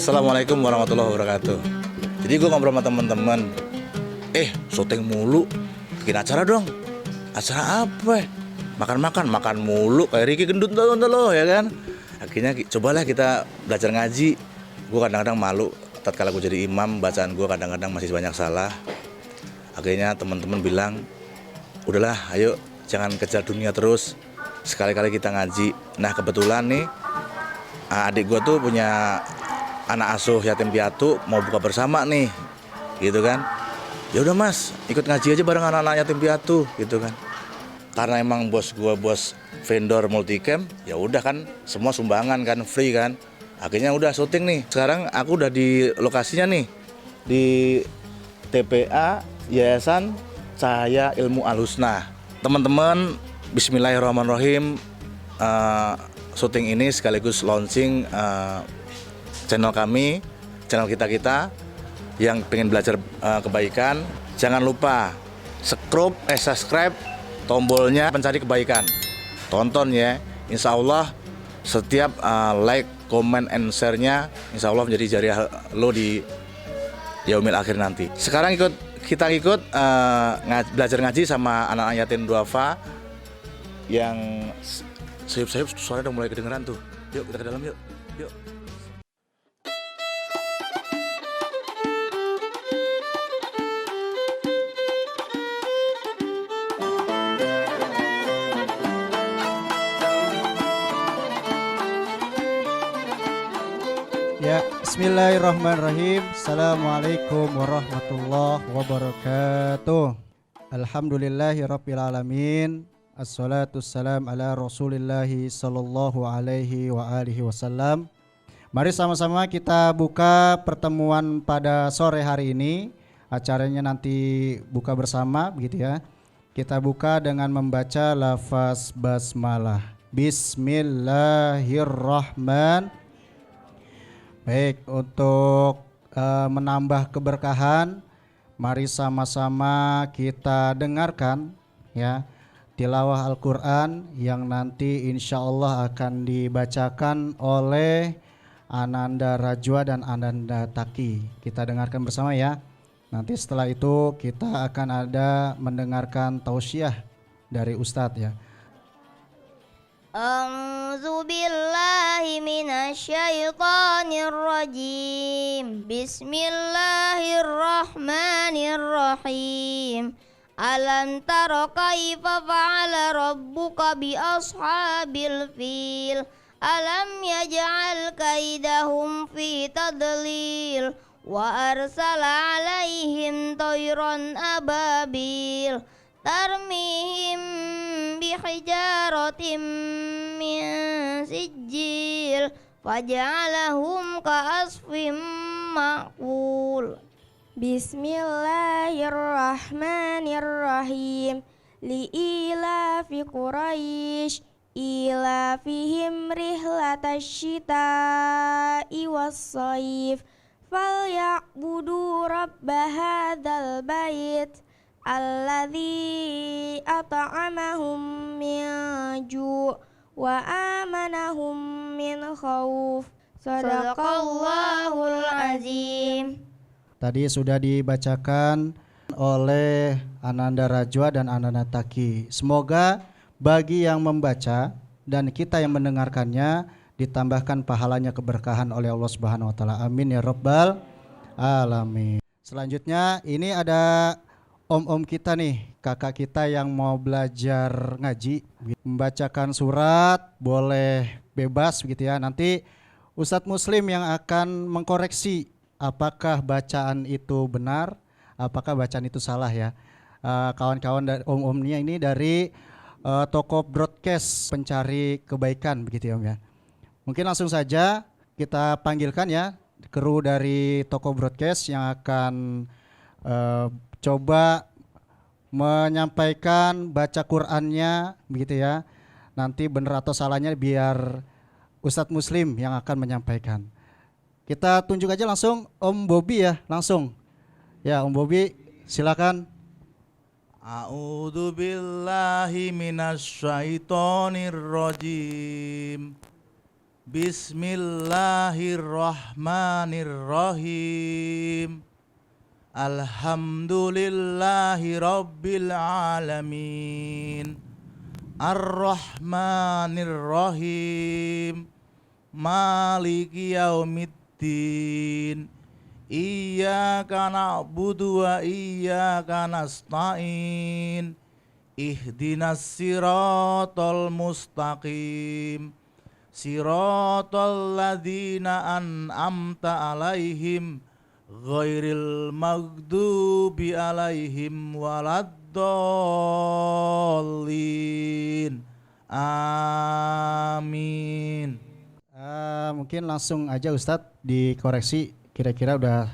Assalamualaikum warahmatullahi wabarakatuh. Jadi gue ngobrol sama temen-temen, syuting mulu, bikin acara dong. Acara apa? Makan mulu, kayak Ricky Gendut tuh lo ya kan. Akhirnya cobalah kita belajar ngaji. Gue kadang-kadang malu, tatkala gue jadi imam, bacaan gue kadang-kadang masih banyak salah. Akhirnya teman-teman bilang, udahlah ayo jangan kejar dunia terus, sekali-kali kita ngaji. Nah kebetulan nih, adik gue tuh punya anak asuh yatim piatu, mau buka bersama nih, gitu kan. Ya udah mas, ikut ngaji aja bareng anak-anak yatim piatu, gitu kan. Karena emang bos gue bos vendor multicam, ya udah kan semua sumbangan kan, free kan. Akhirnya udah syuting nih. Sekarang aku udah di lokasinya nih, di TPA Yayasan Cahaya Ilmu Al-Husna. Teman-teman, bismillahirrahmanirrahim. Syuting ini sekaligus launching channel kami, channel kita yang pengen belajar kebaikan. Jangan lupa subscribe tombolnya pencari kebaikan. Tonton ya, insya Allah setiap like, comment, and share-nya insya Allah menjadi jariah lo di yaumil akhir nanti. Sekarang kita ikut belajar ngaji sama anak-anak yatim duafa yang sayup-sayup suaranya udah mulai kedengeran tuh. Yuk kita ke dalam yuk. Ya, bismillahirrahmanirrahim. Assalamualaikum warahmatullahi wabarakatuh. Alhamdulillahirabbil alamin. Assalatu wassalam ala Rasulillahi sallallahu alaihi wa alihi wasallam. Mari sama-sama kita buka pertemuan pada sore hari ini. Acaranya nanti buka bersama begitu ya. Kita buka dengan membaca lafaz basmalah. Bismillahirrahmanirrahim. Baik, untuk menambah keberkahan, mari sama-sama kita dengarkan ya tilawah Al-Quran yang nanti insya Allah akan dibacakan oleh Ananda Rajwa dan Ananda Taki. Kita dengarkan bersama ya. Nanti setelah itu kita akan ada mendengarkan tausiah dari Ustadz ya. A'udzu billahi minasyaitonir rajim. Bismillahirrahmanirrahim. Alam tara kaifa fa'ala rabbuka bi ashabil fil. Alam yaj'al kaidahum fi tadlil wa arsala 'alaihim tayran ababil tarmihim bihijaratin min sijil faja'alahum ka'asfim ma'kul. Bismillahirrahmanirrahim. Li'ilafi Quraisy ilafihim rihlatash syita'i was-shaif falya'budu rabba hadzal bait alladzi at'amahum min ju' wa amanahum min khauf. Shadaqallahul azim. Tadi sudah dibacakan oleh Ananda Rajwa dan Ananda Taki. Semoga bagi yang membaca dan kita yang mendengarkannya ditambahkan pahalanya keberkahan oleh Allah Subhanahu wa taala. Amin ya rabbal alamin. Selanjutnya ini ada om-om kita nih, kakak kita yang mau belajar ngaji, membacakan surat, boleh bebas begitu ya. Nanti Ustadz Muslim yang akan mengkoreksi apakah bacaan itu benar, apakah bacaan itu salah ya. Kawan-kawan dari om-omnya ini dari toko broadcast pencari kebaikan begitu ya om ya. Mungkin langsung saja kita panggilkan ya kru dari toko broadcast yang akan coba menyampaikan baca Qur'annya begitu ya. Nanti benar atau salahnya biar Ustadz Muslim yang akan menyampaikan. Kita tunjuk aja langsung Om Bobi ya, langsung. Ya Om Bobi silakan. A'udzu billahi minasyaitonir rajim. Bismillahirrahmanirrahim. Alhamdulillahi rabbil alamin. Ar-Rahmanir-Rahim. Maliki yaumiddin. Iyyaka na'budu wa iyyaka nasta'in. Ihdinas siratal mustaqim. Siratal ladzina an'amta alaihim ghairil maghdubi alaihim waladdallin. Amin. Mungkin langsung aja Ustadz dikoreksi, kira-kira udah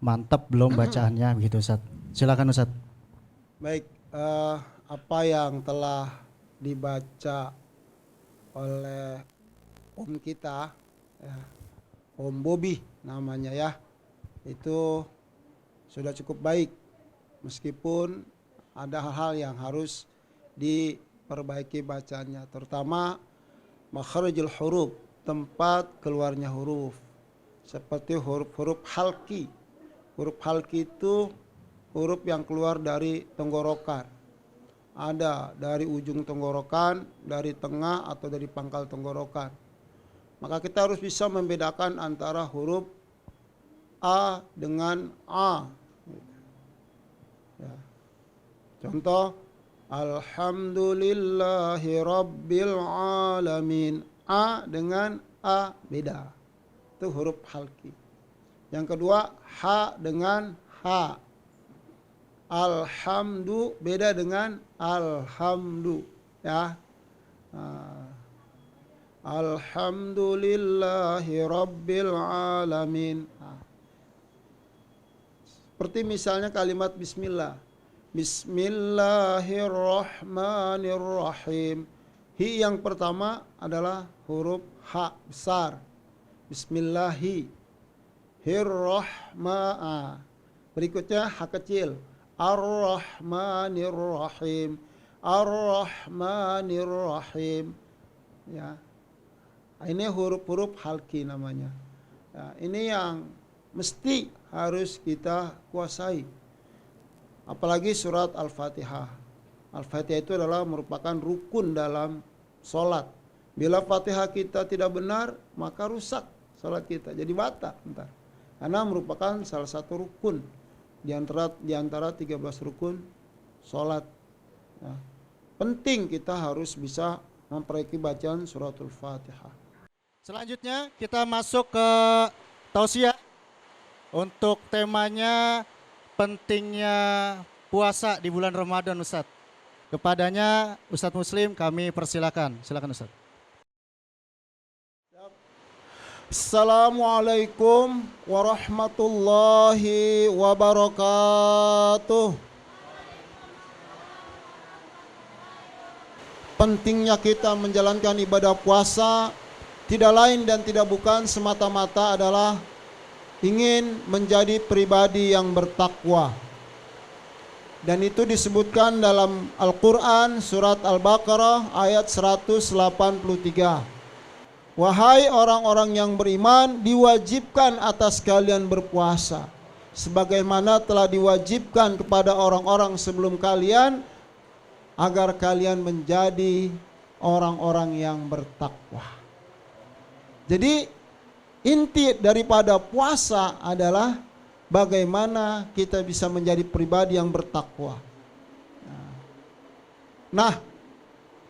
mantap belum bacaannya begitu Ustadz. Silakan Ustadz. Baik, apa yang telah dibaca oleh Om kita, ya, Om Bobi namanya ya, itu sudah cukup baik. Meskipun ada hal-hal yang harus diperbaiki bacanya, terutama makharijul huruf, tempat keluarnya huruf, seperti huruf-huruf halki. Huruf halki itu huruf yang keluar dari tenggorokan. Ada dari ujung tenggorokan, dari tengah atau dari pangkal tenggorokan. Maka kita harus bisa membedakan antara huruf A dengan A. Ya. Contoh, Alhamdulillahi Rabbil Alamin. A dengan A beda. Itu huruf halki. Yang kedua, H dengan H. Alhamdu beda dengan alhamdu, ya. Alhamdulillahi Rabbil Alamin. Seperti misalnya kalimat bismillah. Bismillahirrahmanirrahim. Hi yang pertama adalah huruf H besar. Bismillahi. Hirrahma. Berikutnya H kecil. Ar-Rahmanir-Rahim. Ar-Rahmanir-Rahim. Ya. Ini huruf-huruf halki namanya. Ya, ini yang mesti harus kita kuasai. Apalagi surat Al-Fatihah. Al-Fatihah itu adalah merupakan rukun dalam sholat. Bila Fatihah kita tidak benar, maka rusak sholat kita. Jadi batal bentar. Karena merupakan salah satu rukun di antara 13 rukun sholat. Ya. Penting kita harus bisa memperbaiki bacaan suratul Fatihah. Selanjutnya kita masuk ke tausiah. Untuk temanya pentingnya puasa di bulan Ramadan Ustadz. Kepadanya Ustadz Muslim kami persilakan. Silakan Ustadz. Assalamualaikum warahmatullahi wabarakatuh. Pentingnya kita menjalankan ibadah puasa tidak lain dan tidak bukan semata-mata adalah ingin menjadi pribadi yang bertakwa. Dan itu disebutkan dalam Al-Quran surat Al-Baqarah ayat 183. Wahai orang-orang yang beriman, diwajibkan atas kalian berpuasa, sebagaimana telah diwajibkan kepada orang-orang sebelum kalian, agar kalian menjadi orang-orang yang bertakwa. Jadi inti daripada puasa adalah bagaimana kita bisa menjadi pribadi yang bertakwa. Nah,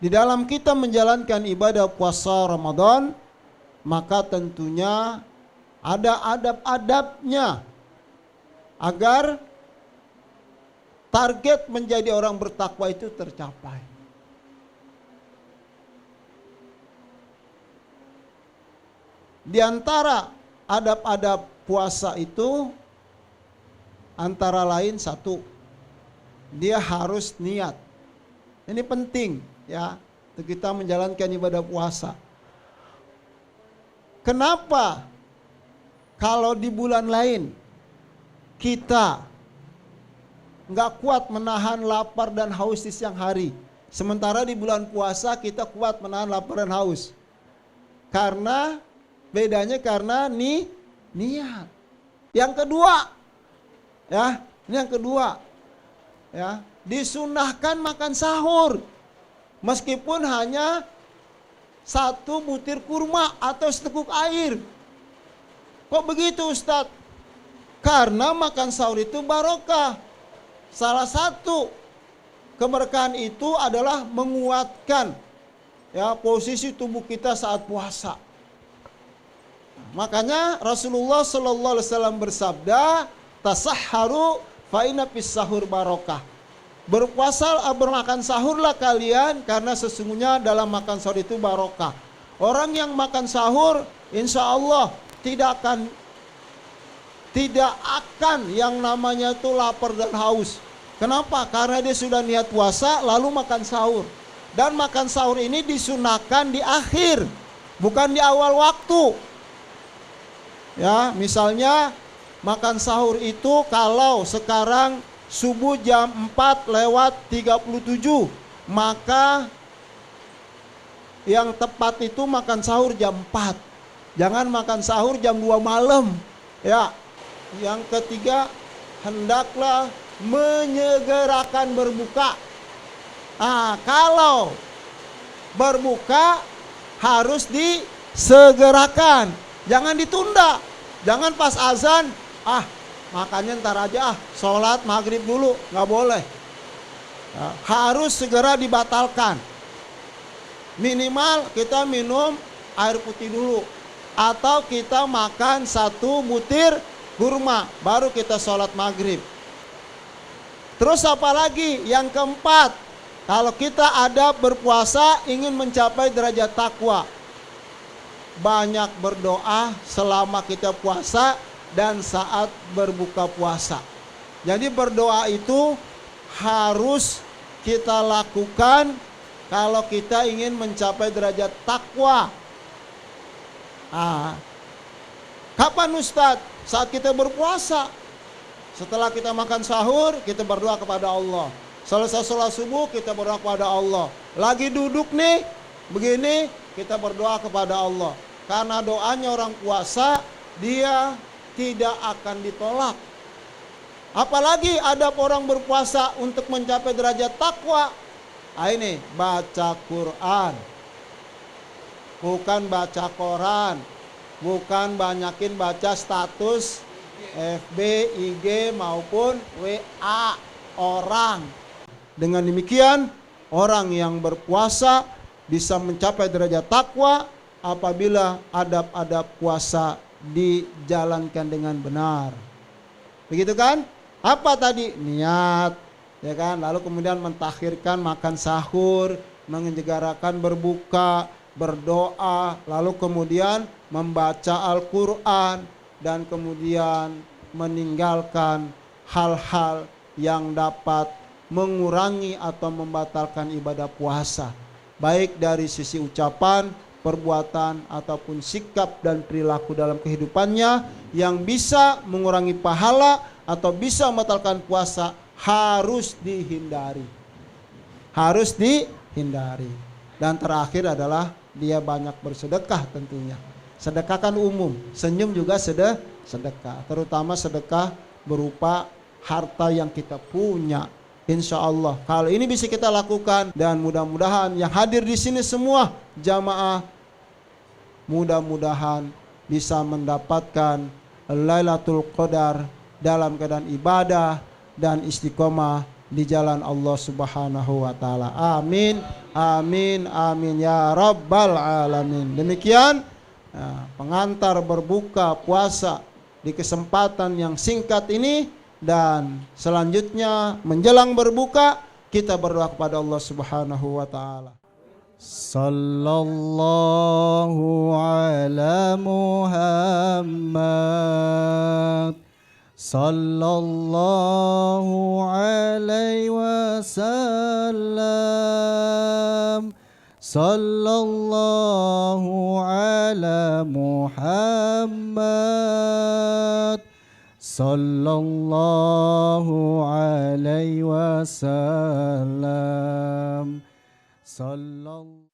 di dalam kita menjalankan ibadah puasa Ramadan, maka tentunya ada adab-adabnya agar target menjadi orang bertakwa itu tercapai. Di antara adab-adab puasa itu antara lain satu, dia harus niat. Ini penting ya, untuk kita menjalankan ibadah puasa. Kenapa kalau di bulan lain kita nggak kuat menahan lapar dan haus di siang hari, sementara di bulan puasa kita kuat menahan lapar dan haus? karena bedanya karena niat. Yang kedua, ya, ini yang kedua, ya, disunahkan makan sahur meskipun hanya 1 butir kurma atau seteguk air. Kok begitu Ustadz? Karena makan sahur itu barokah. Salah satu keberkahan itu adalah menguatkan, ya, posisi tubuh kita saat puasa. Makanya Rasulullah Sallallahu Alaihi Wasallam bersabda, tasahharu fa inna fis sahur barokah. Berpuasa, bermakan sahurlah kalian karena sesungguhnya dalam makan sahur itu barokah. Orang yang makan sahur insya Allah tidak akan yang namanya itu lapar dan haus. Kenapa? Karena dia sudah niat puasa lalu makan sahur. Dan makan sahur ini disunahkan di akhir, bukan di awal waktu. Ya, misalnya makan sahur itu kalau sekarang subuh jam 4:37, maka yang tepat itu makan sahur jam 4. Jangan makan sahur jam 2 malam. Ya. Yang ketiga, hendaklah menyegerakan berbuka. Kalau berbuka harus disegerakan. Jangan ditunda. Jangan pas azan, makannya ntar aja, sholat maghrib dulu, nggak boleh. Harus segera dibatalkan. Minimal kita minum air putih dulu, atau kita makan 1 butir kurma, baru kita sholat maghrib. Terus apa lagi? Yang keempat, kalau kita ada berpuasa ingin mencapai derajat takwa, banyak berdoa selama kita puasa dan saat berbuka puasa. Jadi berdoa itu harus kita lakukan kalau kita ingin mencapai derajat takwa. Kapan Ustadz? Saat kita berpuasa. Setelah kita makan sahur, kita berdoa kepada Allah. Selesai sholat subuh, kita berdoa kepada Allah. Lagi duduk nih, begini, kita berdoa kepada Allah. Karena doanya orang puasa, dia tidak akan ditolak. Apalagi ada orang berpuasa untuk mencapai derajat takwa. Ini baca Quran, bukan baca koran, bukan banyakin baca status FB, IG maupun WA orang. Dengan demikian, orang yang berpuasa bisa mencapai derajat takwa apabila adab-adab puasa dijalankan dengan benar. Begitu kan? Apa tadi? Niat, ya kan? Lalu kemudian mentakhirkan makan sahur, menyegerakan berbuka, berdoa, lalu kemudian membaca Al-Quran, dan kemudian meninggalkan hal-hal yang dapat mengurangi atau membatalkan ibadah puasa, baik dari sisi ucapan, perbuatan, ataupun sikap dan perilaku dalam kehidupannya yang bisa mengurangi pahala atau bisa membatalkan puasa, harus dihindari. Harus dihindari. Dan terakhir adalah dia banyak bersedekah tentunya. Sedekah kan umum, senyum juga sedekah, terutama sedekah berupa harta yang kita punya. Insya Allah, kalau ini bisa kita lakukan, dan mudah-mudahan yang hadir di sini semua jamaah, mudah-mudahan bisa mendapatkan Lailatul Qadar dalam keadaan ibadah dan istiqomah di jalan Allah Subhanahu wa taala. Amin, amin, amin ya rabbal alamin. Demikian pengantar berbuka puasa di kesempatan yang singkat ini. Dan selanjutnya menjelang berbuka, kita berdoa kepada Allah Subhanahu wa taala. Sallallahu ala Muhammad, sallallahu alaihi wasallam, sallallahu ala Muhammad, sallallahu alaihi wasallam, sallallahu